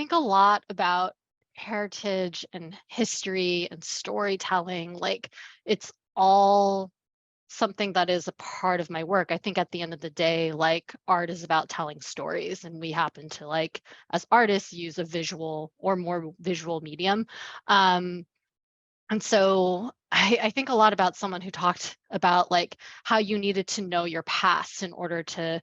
think a lot about heritage and history and storytelling. Like it's all something that is a part of my work. I think at the end of the day, like art is about telling stories, and we happen to like as artists use a visual or more visual medium. Um, and so I think a lot about someone who talked about like how you needed to know your past in order to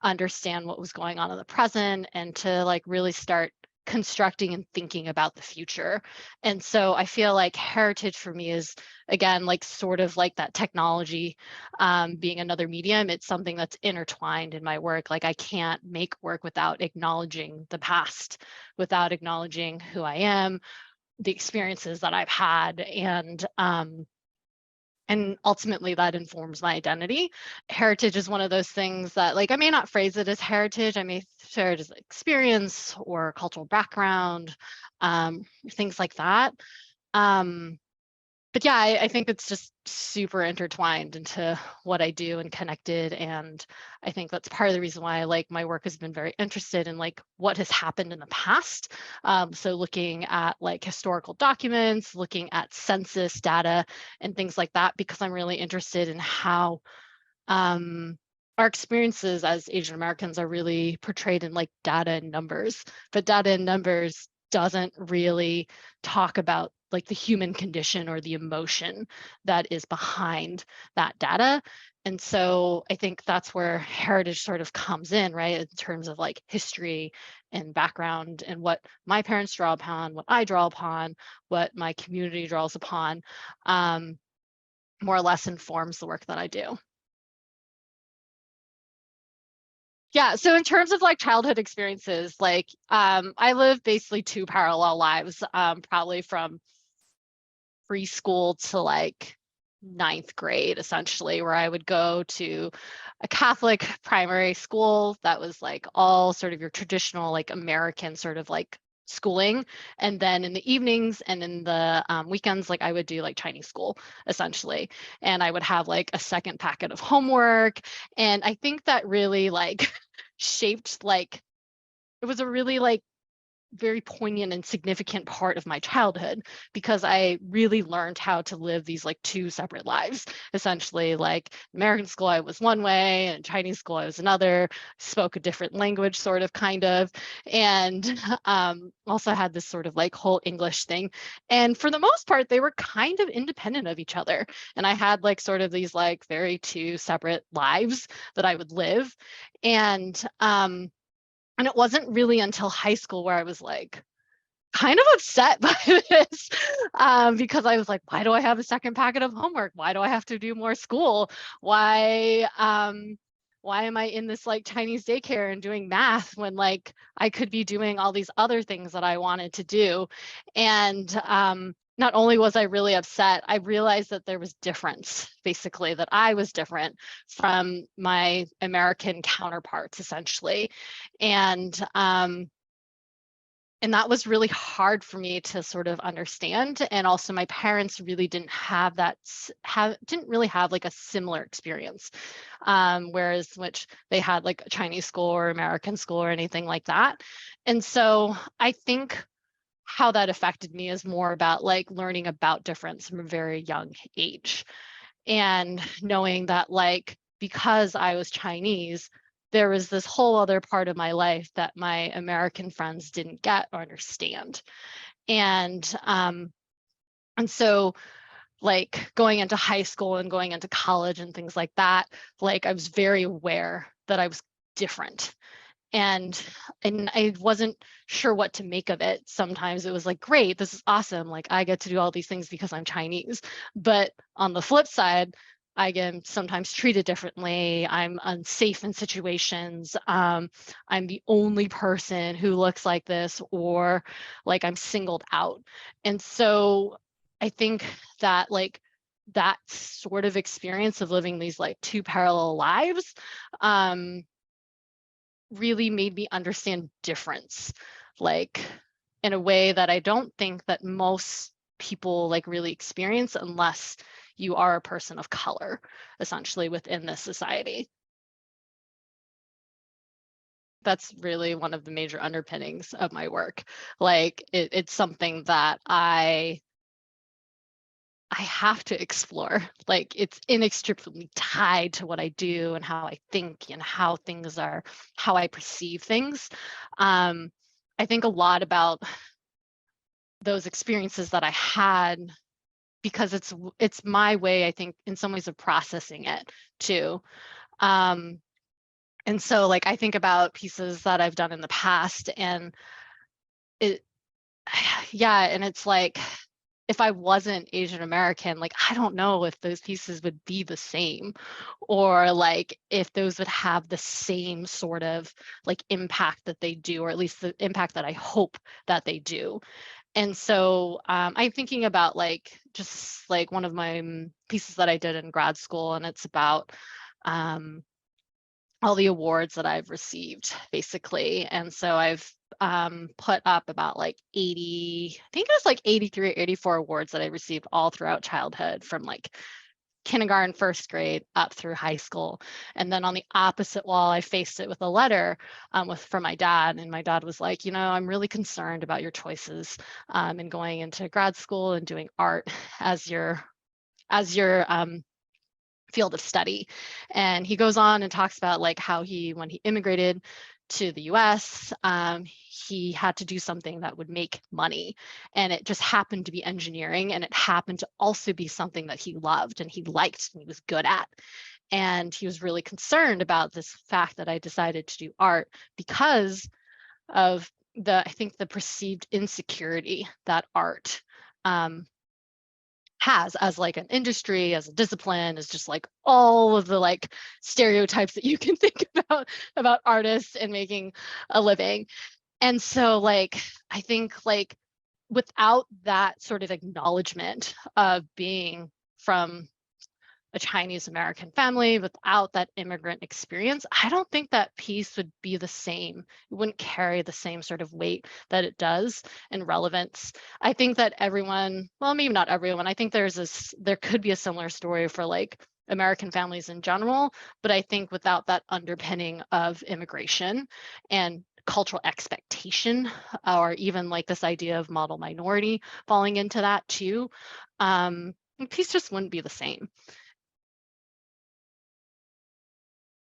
understand what was going on in the present and to like really start constructing and thinking about the future. And so I feel like heritage for me is again like sort of like that technology being another medium. It's something that's intertwined in my work. Like I can't make work without acknowledging the past, without acknowledging who I am, the experiences that I've had, and ultimately that informs my identity. Heritage is one of those things that like I may not phrase it as heritage, I may share it as experience or cultural background, things like that. Um, but yeah, I think it's just super intertwined into what I do and connected. And I think that's part of the reason why like my work has been very interested in like what has happened in the past. So looking at like historical documents, looking at census data and things like that, because I'm really interested in how our experiences as Asian Americans are really portrayed in like data and numbers, but data and numbers doesn't really talk about like the human condition or the emotion that is behind that data. And so I think that's where heritage sort of comes in, right? In terms of like history and background and what my parents draw upon, what I draw upon, what my community draws upon, more or less informs the work that I do. Yeah, so in terms of like childhood experiences, like I lived basically two parallel lives, probably from preschool to like ninth grade, essentially, where I would go to a Catholic primary school that was like all sort of your traditional like American sort of like schooling. And then in the evenings and in the weekends, like I would do like Chinese school essentially. And I would have like a second packet of homework. And I think that really like shaped like it was a really like very poignant and significant part of my childhood because I really learned how to live these like two separate lives. Essentially, like American school, I was one way, and Chinese school, I was another, spoke a different language, sort of, kind of, and also had this sort of like whole English thing. And for the most part, they were kind of independent of each other. And I had like sort of these like very two separate lives that I would live. And it wasn't really until high school where I was like kind of upset by this because I was like, why do I have a second packet of homework? Why do I have to do more school? Why am I in this like Chinese daycare and doing math when like I could be doing all these other things that I wanted to do? And not only was I really upset, I realized that there was difference, basically, that I was different from my American counterparts, essentially. And and that was really hard for me to sort of understand. And also my parents really didn't have that didn't really have like a similar experience, whereas which they had like a Chinese school or American school or anything like that. And so I think how that affected me is more about like learning about difference from a very young age and knowing that like because I was Chinese, there was this whole other part of my life that my American friends didn't get or understand. And so like going into high school and going into college and things like that, like I was very aware that I was different. And I wasn't sure what to make of it. Sometimes it was like, great, this is awesome. Like I get to do all these things because I'm Chinese. But on the flip side, I get sometimes treated differently. I'm unsafe in situations. I'm the only person who looks like this, or like I'm singled out. And so I think that like that sort of experience of living these like two parallel lives really made me understand difference, like in a way that I don't think that most people like really experience unless you are a person of color, essentially within this society. that's really one of the major underpinnings of my work. Like it's something that I have to explore. Like it's inextricably tied to what I do and how I think and how things are, how I perceive things. I think a lot about those experiences that I had because it's my way, I think, in some ways of processing it too. And so like I think about pieces that I've done in the past and it, yeah, and it's like if I wasn't Asian American, like I don't know if those pieces would be the same or like if those would have the same sort of like impact that they do, or at least the impact that I hope that they do. And so I'm thinking about like just like one of my pieces that I did in grad school, and it's about all the awards that I've received, basically. And so I've put up about like 80, I think it was like 83 or 84 awards that I received all throughout childhood, from like kindergarten, first grade, up through high school. And then on the opposite wall, I faced it with a letter from my dad. And my dad was like, you know, I'm really concerned about your choices in going into grad school and doing art as your field of study. And he goes on and talks about like how when he immigrated to the US, he had to do something that would make money. And it just happened to be engineering. And it happened to also be something that he loved and he liked and he was good at. And he was really concerned about this fact that I decided to do art because of I think the perceived insecurity that art has as like an industry, as a discipline, as just like all of the like stereotypes that you can think about artists and making a living. And so like I think like without that sort of acknowledgement of being from a Chinese American family, without that immigrant experience, I don't think that piece would be the same. It wouldn't carry the same sort of weight that it does and relevance. I think that everyone, well, maybe not everyone, I think there could be a similar story for like American families in general, but I think without that underpinning of immigration and cultural expectation, or even like this idea of model minority falling into that too, the piece just wouldn't be the same.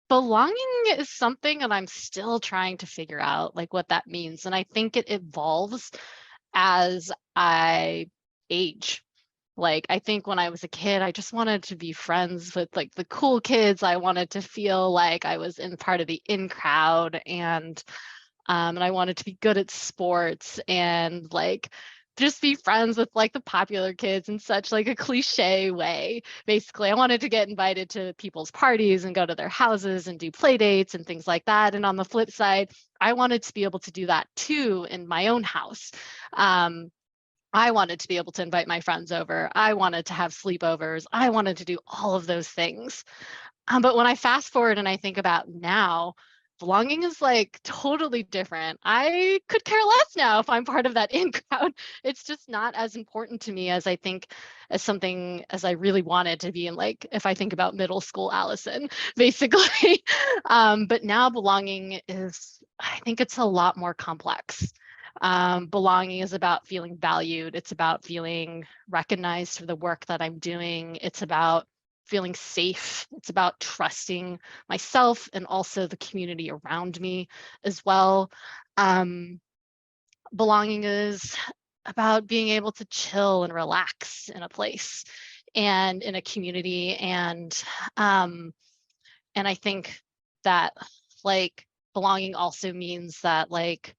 Belonging is something, and I'm still trying to figure out like what that means. And I think it evolves as I age. Like I think when I was a kid, I just wanted to be friends with like the cool kids. I wanted to feel like I was in part of the in crowd, and I wanted to be good at sports and like just be friends with like the popular kids in such like a cliche way. Basically, I wanted to get invited to people's parties and go to their houses and do play dates and things like that. And on the flip side, I wanted to be able to do that too in my own house. I wanted to be able to invite my friends over. I wanted to have sleepovers. I wanted to do all of those things. But when I fast forward and I think about now, belonging is like totally different. I could care less now if I'm part of that in crowd. It's just not as important to me as I think as something as I really wanted to be in, like if I think about middle school Alison, basically. But now belonging is, I think it's a lot more complex. Belonging is about feeling valued. It's about feeling recognized for the work that I'm doing. It's about feeling safe. It's about trusting myself and also the community around me as well. Belonging is about being able to chill and relax in a place and in a community. And I think that like belonging also means that like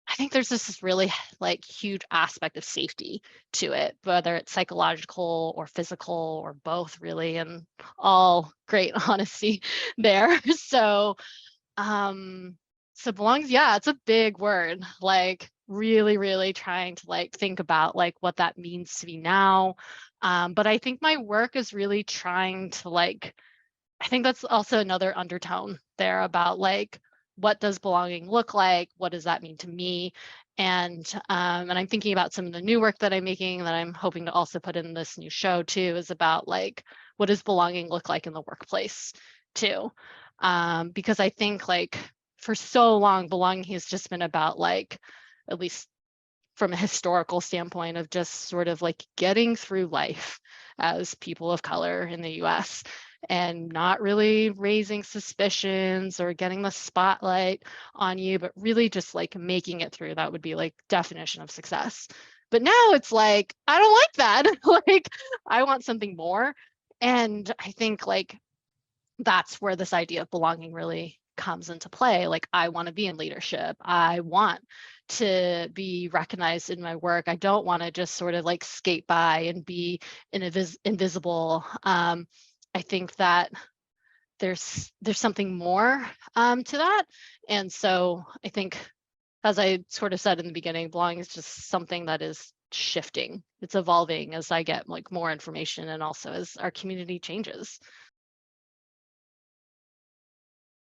I think there's this really like huge aspect of safety to it, whether it's psychological or physical or both, really, and all great honesty there. Um, so belongs, yeah, it's a big word. Like really, really trying to like think about like what that means to me now. But I think my work is really trying to like, I think that's also another undertone there about like what does belonging look like? What does that mean to me? And I'm thinking about some of the new work that I'm making that I'm hoping to also put in this new show too, is about like what does belonging look like in the workplace too? Because I think like for so long, belonging has just been about like, at least from a historical standpoint, of just sort of like getting through life as people of color in the US and not really raising suspicions or getting the spotlight on you, but really just like making it through. That would be like definition of success. But now it's like, I don't like that. Like, I want something more. And I think like that's where this idea of belonging really comes into play. Like, I want to be in leadership. I want to be recognized in my work. I don't want to just sort of like skate by and be invisible. I think that there's something more to that. And so I think, as I sort of said in the beginning, belonging is just something that is shifting. It's evolving as I get like more information and also as our community changes.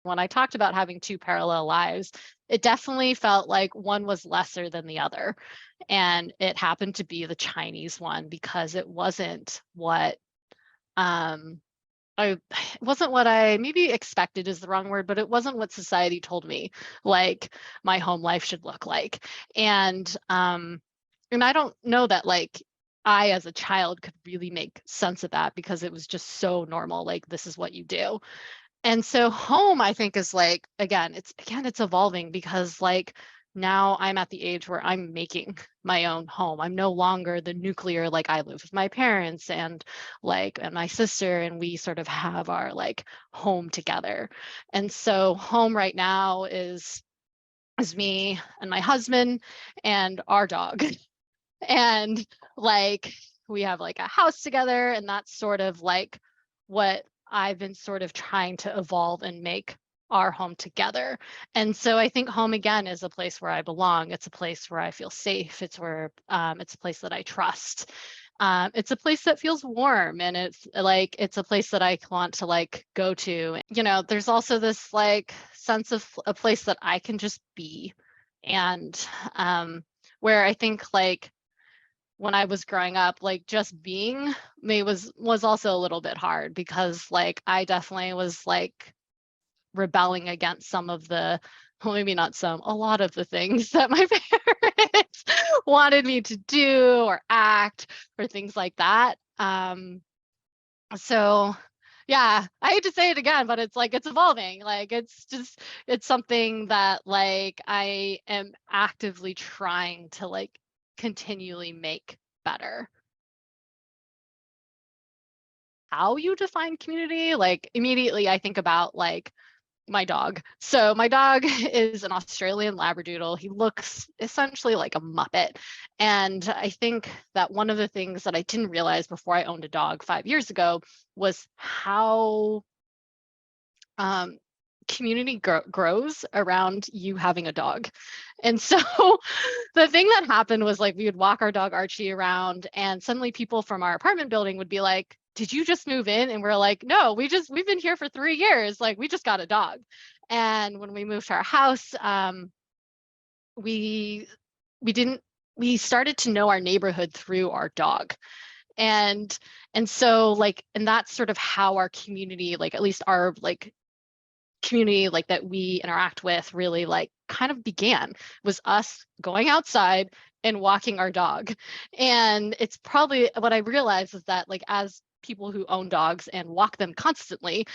When I talked about having two parallel lives, it definitely felt like one was lesser than the other. And it happened to be the Chinese one because it wasn't what it wasn't what I maybe expected is the wrong word, but it wasn't what society told me like my home life should look like. And I don't know that like I as a child could really make sense of that because it was just so normal. Like, this is what you do. And so home, I think, is like, it's evolving because like now I'm at the age where I'm making my own home. I'm no longer the nuclear, like I live with my parents and my sister, and we sort of have our like home together. And so home right now is me and my husband and our dog. And like we have like a house together, and that's sort of like what I've been sort of trying to evolve and make our home together. And so I think home again is a place where I belong. It's a place where I feel safe. It's where it's a place that I trust. It's a place that feels warm, and it's a place that I want to like go to. You know, there's also this like sense of a place that I can just be. And where I think like when I was growing up, like just being me was also a little bit hard because like I definitely was like rebelling against some of the, well, maybe not some, a lot of the things that my parents wanted me to do or act or things like that. So yeah, I hate to say it again, but it's like it's evolving. Like it's something that like I am actively trying to like continually make better. How you define community, like immediately I think about like my dog. So my dog is an Australian Labradoodle. He looks essentially like a Muppet. And I think that one of the things that I didn't realize before I owned a dog 5 years ago was how community grows around you having a dog. And so the thing that happened was like we would walk our dog Archie around, and suddenly people from our apartment building would be like, did you just move in? And we're like, no, we've been here for 3 years. Like, we just got a dog. And when we moved to our house, we didn't we started to know our neighborhood through our dog. And so like, and that's sort of how our community, like at least our like community like that we interact with really like kind of began, was us going outside and walking our dog. And it's probably what I realized is that like as people who own dogs and walk them constantly,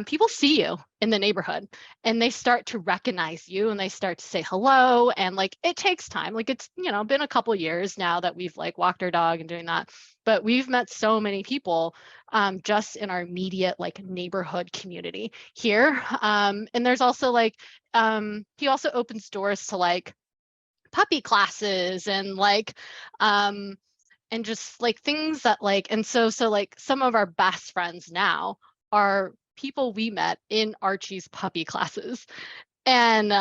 people see you in the neighborhood and they start to recognize you and they start to say hello. And like it takes time. Like it's, you know, been a couple years now that we've like walked our dog and doing that, but we've met so many people just in our immediate like neighborhood community here. And there's also like he also opens doors to like puppy classes and like and just like things that like, and so like some of our best friends now are people we met in Archie's puppy classes. And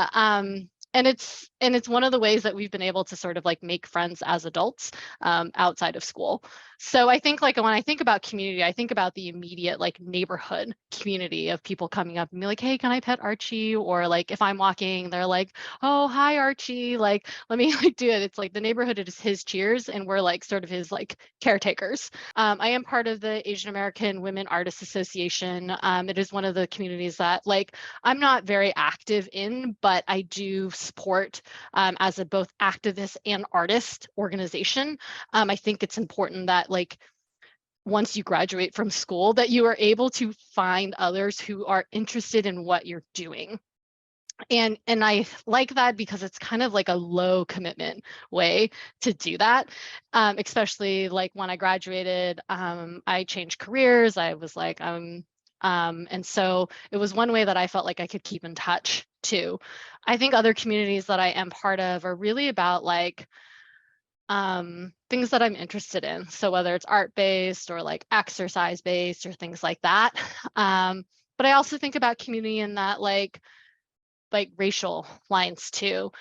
and it's one of the ways that we've been able to sort of like make friends as adults outside of school. So I think like when I think about community, I think about the immediate like neighborhood community of people coming up and be like, hey, can I pet Archie? Or like if I'm walking, they're like, oh, hi, Archie. Like, let me like do it. It's like the neighborhood is his cheers and we're like sort of his like caretakers. I am part of the Asian American Women Artists Association. It is one of the communities that like I'm not very active in, but I do support as a both activist and artist organization. I think it's important that like once you graduate from school that you are able to find others who are interested in what you're doing. And I like that because it's kind of like a low commitment way to do that, especially like when I graduated, I changed careers. I was like, and so it was one way that I felt like I could keep in touch too. I think other communities that I am part of are really about like things that I'm interested in. So whether it's art-based or like exercise-based or things like that. But I also think about community in that like racial lines too.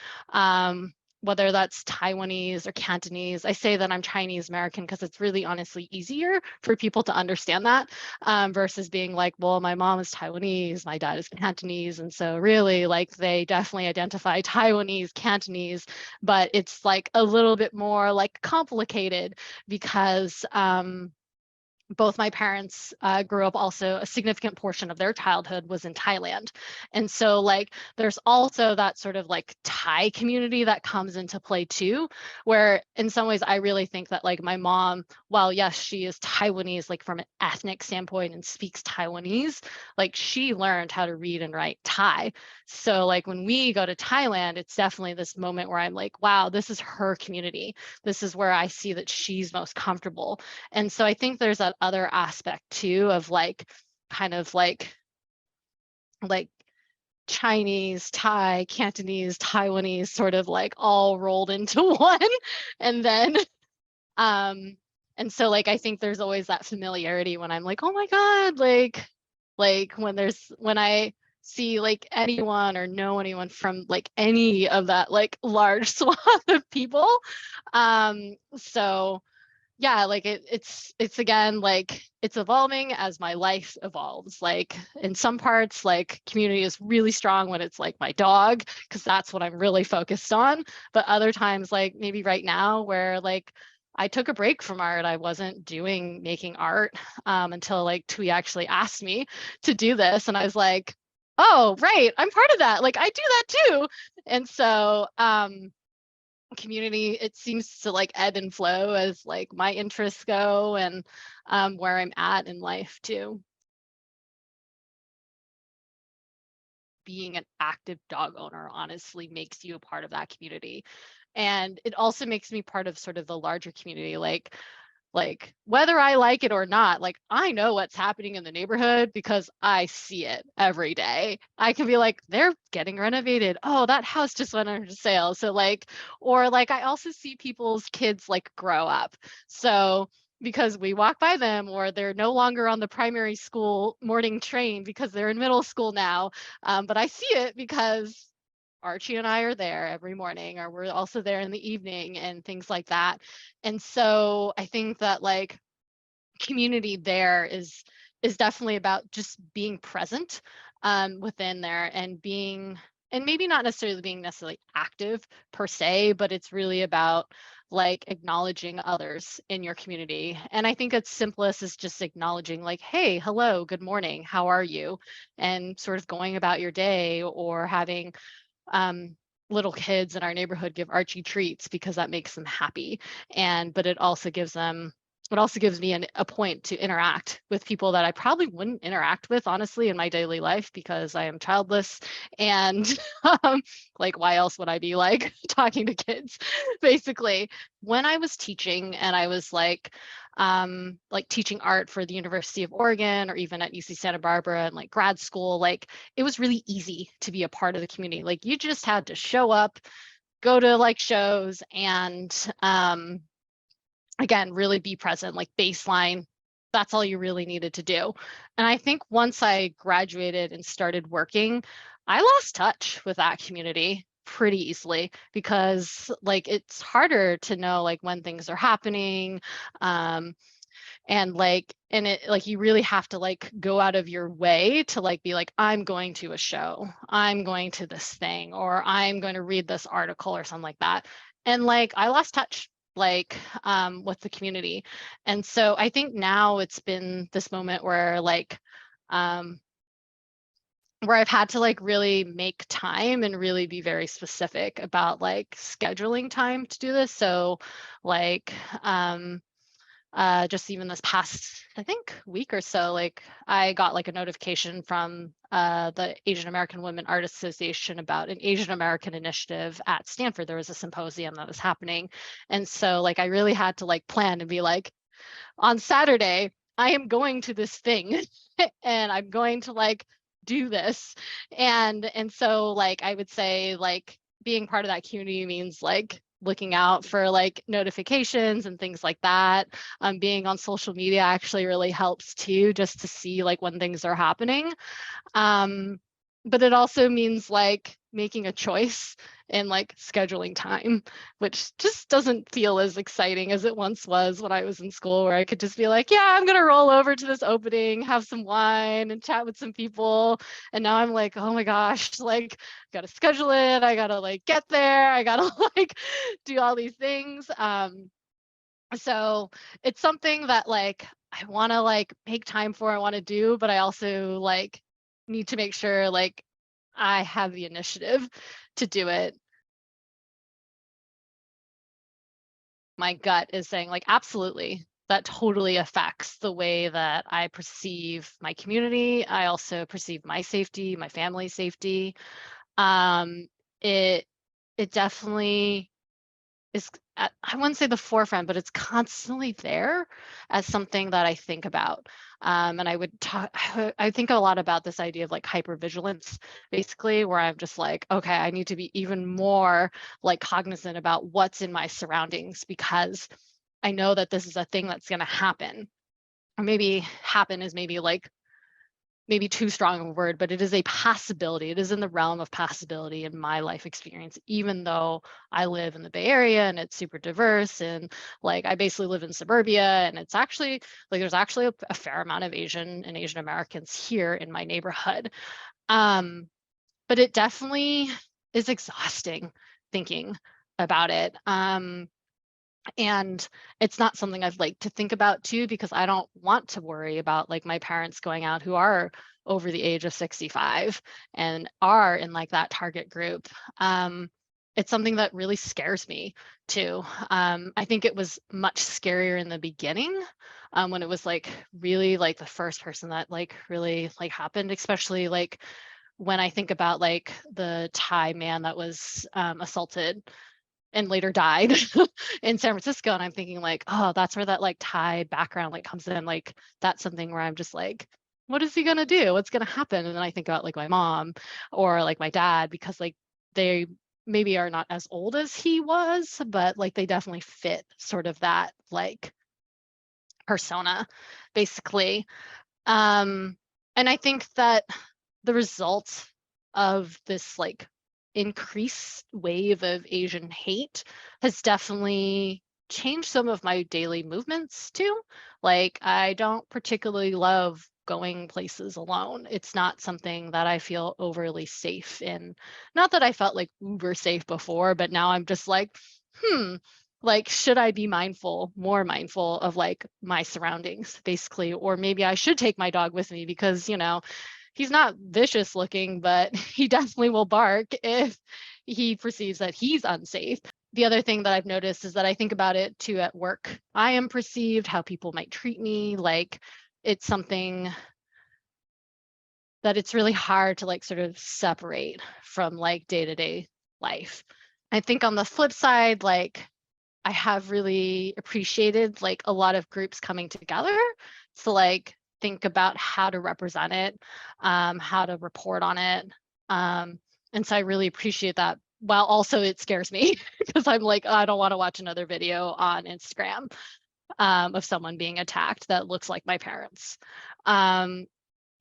Whether that's Taiwanese or Cantonese. I say that I'm Chinese American because it's really honestly easier for people to understand that versus being like, well, my mom is Taiwanese, my dad is Cantonese. And so really like they definitely identify Taiwanese, Cantonese, but it's like a little bit more like complicated because both my parents grew up also a significant portion of their childhood was in Thailand. And so like there's also that sort of like Thai community that comes into play too, where in some ways I really think that like my mom, while yes, she is Taiwanese, like from an ethnic standpoint and speaks Taiwanese, like she learned how to read and write Thai. So like when we go to Thailand, it's definitely this moment where I'm like, wow, this is her community. This is where I see that she's most comfortable. And so I think there's that other aspect too of like kind of like Chinese, Thai, Cantonese, Taiwanese sort of like all rolled into one. And then and so like I think there's always that familiarity when I'm like, oh my God, like when I see like anyone or know anyone from like any of that like large swath of people. So yeah, like it's again like it's evolving as my life evolves. Like in some parts, like community is really strong when it's like my dog, because that's what I'm really focused on. But other times, like maybe right now, where like I took a break from art, I wasn't doing making art until like Tui actually asked me to do this, and I was like, oh right, I'm part of that. Like I do that too, and so community, it seems to like ebb and flow as like my interests go and where I'm at in life too. Being an active dog owner honestly makes you a part of that community. And it also makes me part of sort of the larger community. Like whether I like it or not, like I know what's happening in the neighborhood because I see it every day. I can be like, they're getting renovated. Oh, that house just went under sale. So like, or like I also see people's kids like grow up. So because we walk by them or they're no longer on the primary school morning train because they're in middle school now. But I see it because Archie and I are there every morning, or we're also there in the evening and things like that. And so I think that like community there is definitely about just being present within there and being, and maybe not necessarily being necessarily active per se, but it's really about like acknowledging others in your community. And I think its simplest is just acknowledging like, hey, hello, good morning, how are you? And sort of going about your day, or having little kids in our neighborhood give Archie treats because that makes them happy. But it also gives me a point to interact with people that I probably wouldn't interact with honestly in my daily life because I am childless and like why else would I be like talking to kids basically. When I was teaching and I was like teaching art for the University of Oregon or even at UC Santa Barbara and like grad school, like it was really easy to be a part of the community. Like you just had to show up, go to like shows, and again, really be present, like baseline. That's all you really needed to do. And I think once I graduated and started working, I lost touch with that community pretty easily because like it's harder to know like when things are happening. And it like you really have to like go out of your way to like be like, I'm going to a show, I'm going to this thing, or I'm going to read this article or something like that. And like I lost touch like with the community. And so I think now it's been this moment where I've had to like really make time and really be very specific about like scheduling time to do this. So like just even this past, I think, week or so, like I got like a notification from the Asian American Women Art Association about an Asian American initiative at Stanford. There was a symposium that was happening. And so like I really had to like plan and be like, on Saturday, I am going to this thing and I'm going to like do this. And so like I would say like being part of that community means like looking out for like notifications and things like that. Being on social media actually really helps too, just to see like when things are happening. But it also means like making a choice and like scheduling time, which just doesn't feel as exciting as it once was when I was in school, where I could just be like, yeah, I'm gonna roll over to this opening, have some wine and chat with some people. And now I'm like, oh my gosh, like gotta schedule it, I gotta like get there, I gotta like do all these things. So it's something that like I want to like make time for, I want to do, but I also like need to make sure like I have the initiative to do it. My gut is saying like absolutely, that totally affects the way that I perceive my community. I also perceive my safety, my family's safety. Um, it it definitely is at, I wouldn't say the forefront, but it's constantly there as something that I think about. And I would talk, I think a lot about this idea of like hypervigilance, basically, where I'm just like, okay, I need to be even more like cognizant about what's in my surroundings because I know that this is a thing that's going to happen. Or maybe happen is maybe too strong of a word, but it is a possibility. It is in the realm of possibility in my life experience, even though I live in the Bay Area and it's super diverse. And like, I basically live in suburbia and it's actually like, there's actually a fair amount of Asian and Asian Americans here in my neighborhood. But it definitely is exhausting thinking about it. And it's not something I've liked to think about too, because I don't want to worry about like my parents going out who are over the age of 65 and are in like that target group. It's something that really scares me too. I think it was much scarier in the beginning when it was like really like the first person that like really like happened, especially like when I think about like the Thai man that was assaulted and later died in San Francisco. And I'm thinking like, oh, that's where that like Thai background like comes in. Like that's something where I'm just like, what is he gonna do? What's gonna happen? And then I think about like my mom or like my dad, because like they maybe are not as old as he was, but like they definitely fit sort of that like persona, basically. And I think that the result of this like increased wave of Asian hate has definitely changed some of my daily movements too. Like I don't particularly love going places alone. It's not something that I feel overly safe in. Not that I felt like uber safe before, but now I'm just like, like should I be more mindful of like my surroundings basically, or maybe I should take my dog with me because, you know, he's not vicious looking, but he definitely will bark if he perceives that he's unsafe. The other thing that I've noticed is that I think about it too at work. I am perceived, how people might treat me, like it's something that it's really hard to like sort of separate from like day-to-day life. I think on the flip side, like I have really appreciated like a lot of groups coming together to like think about how to represent it, how to report on it. And so I really appreciate that. While also it scares me because I'm like, oh, I don't want to watch another video on Instagram of someone being attacked that looks like my parents.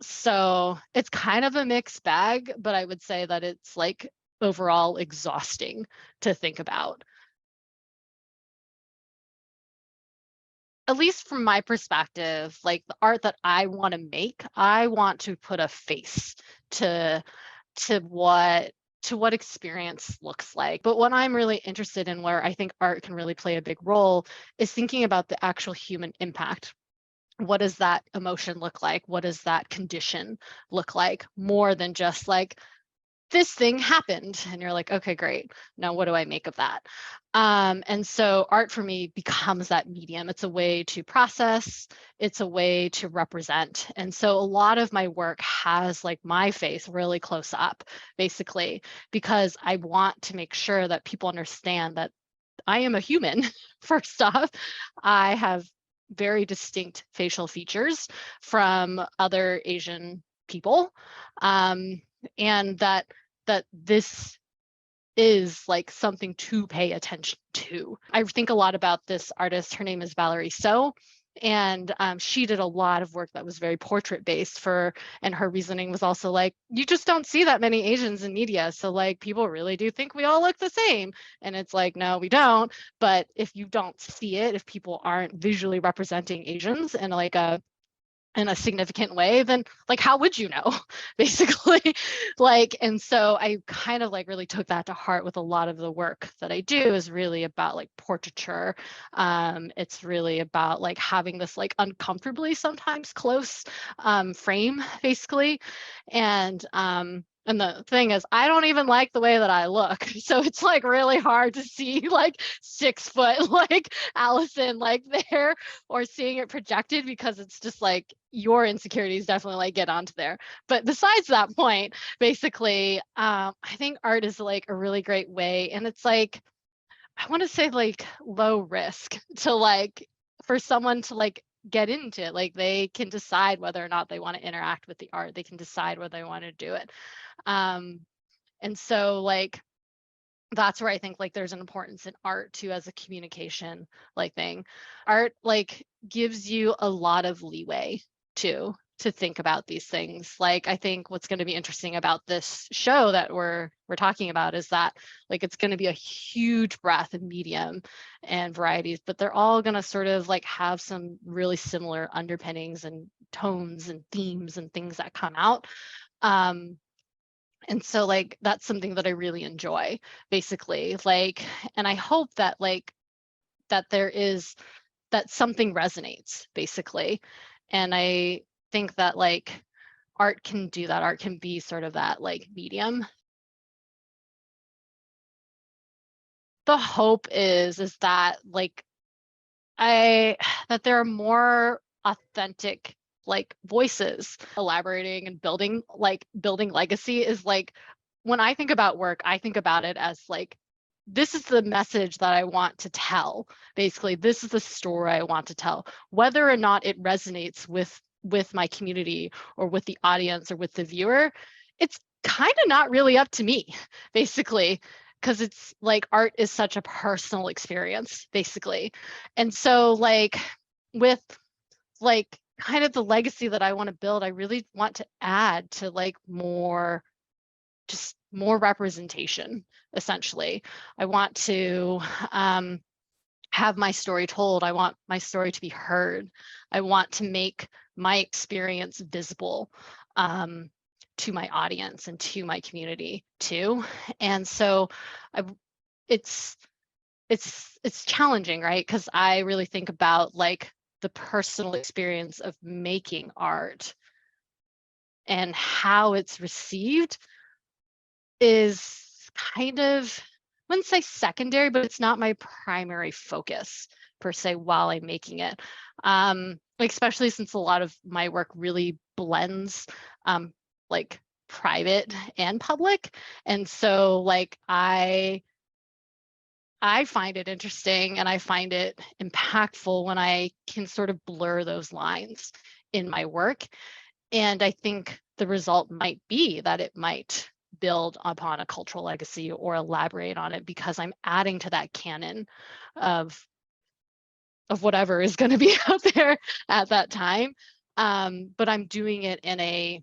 So it's kind of a mixed bag, but I would say that it's like overall exhausting to think about. At least from my perspective, like the art that I want to make, I want to put a face to to what to what experience looks like. But what I'm really interested in, where I think art can really play a big role, is thinking about the actual human impact. What does that emotion look like? What does that condition look like? More than just like, this thing happened, and you're like, okay, great, now what do I make of that? And so art for me becomes that medium. It's a way to process, it's a way to represent. And so a lot of my work has like my face really close up, basically, because I want to make sure that people understand that I am a human. First off, I have very distinct facial features from other Asian people, and that this is like something to pay attention to. I think a lot about this artist. Her name is Valerie So, and she did a lot of work that was very portrait based for, and her reasoning was also like, you just don't see that many Asians in media, so like people really do think we all look the same, and it's like, no, we don't. But if you don't see it, if people aren't visually representing Asians in a significant way, then like, how would you know? Basically. Like, and so I kind of like really took that to heart with a lot of the work that I do, is really about like portraiture. It's really about like having this like uncomfortably sometimes close frame, basically. And the thing is, I don't even like the way that I look. So it's like really hard to see like 6 foot like Alison like there, or seeing it projected, because it's just like your insecurities definitely like get onto there. But besides that point, basically, I think art is like a really great way. And it's like, I want to say like low risk to like, for someone to like get into it. Like they can decide whether or not they want to interact with the art. They can decide whether they want to do it. And so like, that's where I think like there's an importance in art too, as a communication like thing. Art like gives you a lot of leeway to think about these things. Like I think what's going to be interesting about this show that we're talking about is that like it's going to be a huge breadth of medium and varieties, but they're all going to sort of like have some really similar underpinnings and tones and themes and things that come out. And so like that's something that I really enjoy, basically. Like, and I hope that like that there is that something resonates, basically. And I think that like art can do that. Art can be sort of that like medium. The hope is that like I that there are more authentic like voices. Elaborating and building legacy is like, when I think about work, I think about it as like, this is the message that I want to tell. Basically, this is the story I want to tell. Whether or not it resonates with my community or with the audience or with the viewer, it's kind of not really up to me, basically, because it's like art is such a personal experience, basically. And so like with like kind of the legacy that I want to build, I really want to add to like just more representation, essentially. I want to have my story told. I want my story to be heard. I want to make my experience visible to my audience and to my community too. And so it's it's challenging, right? Because I really think about like the personal experience of making art and how it's received is kind of, I wouldn't say secondary, but it's not my primary focus per se while I'm making it. Especially since a lot of my work really blends like private and public. And so like I find it interesting and I find it impactful when I can sort of blur those lines in my work. And I think the result might be that it might build upon a cultural legacy or elaborate on it, because I'm adding to that canon of whatever is going to be out there at that time. But I'm doing it in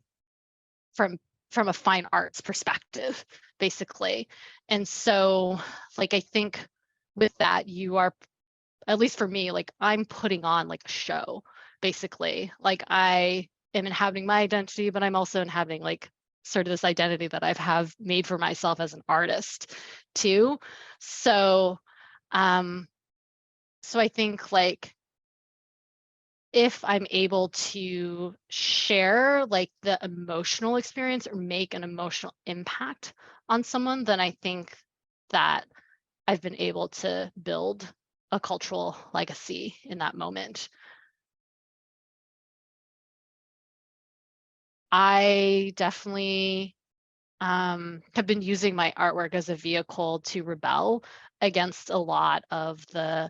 from a fine arts perspective, basically. And so like, I think with that, you are, at least for me, like I'm putting on like a show, basically. Like I am inhabiting my identity, but I'm also inhabiting like sort of this identity that I've have made for myself as an artist too. So so I think like if I'm able to share like the emotional experience or make an emotional impact on someone, then I think that I've been able to build a cultural legacy in that moment. I definitely have been using my artwork as a vehicle to rebel against a lot of the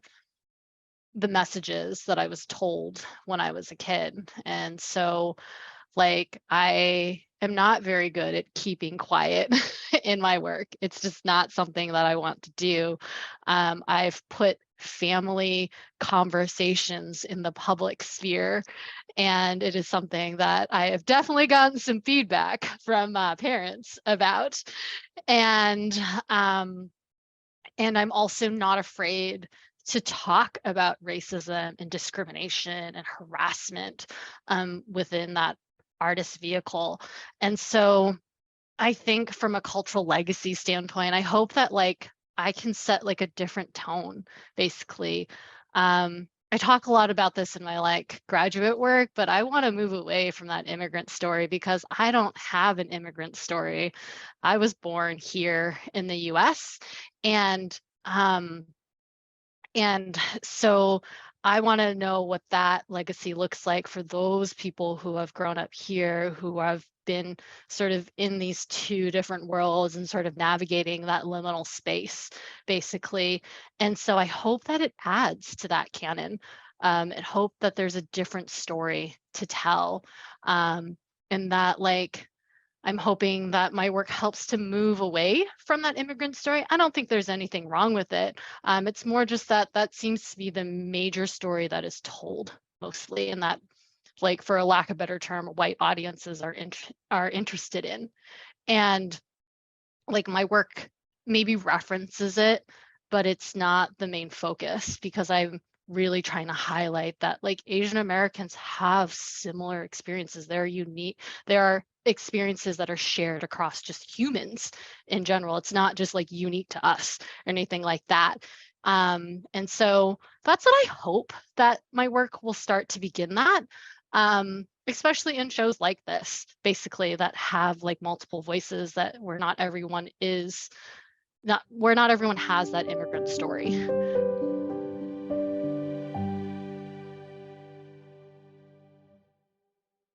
messages that I was told when I was a kid. And so like I am not very good at keeping quiet in my work. It's just not something that I want to do. I've put family conversations in the public sphere, and it is something that I have definitely gotten some feedback from parents about. And and I'm also not afraid to talk about racism and discrimination and harassment within that artist vehicle. And so I think from a cultural legacy standpoint, I hope that like I can set like a different tone, basically. I talk a lot about this in my like graduate work, but I want to move away from that immigrant story because I don't have an immigrant story. I was born here in the US, and and so I want to know what that legacy looks like for those people who have grown up here, who have been sort of in these two different worlds and sort of navigating that liminal space, basically. And so I hope that it adds to that canon, and hope that there's a different story to tell, and that like I'm hoping that my work helps to move away from that immigrant story. I don't think there's anything wrong with it. It's more just that that seems to be the major story that is told mostly, and that, like, for a lack of a better term, white audiences are interested in. And like my work maybe references it, but it's not the main focus because I'm really trying to highlight that like Asian Americans have similar experiences. They're unique. There are experiences that are shared across just humans in general. It's not just like unique to us or anything like that. And so that's what I hope that my work will start to begin that. Especially in shows like this, basically, that have like multiple voices, that where not everyone has that immigrant story.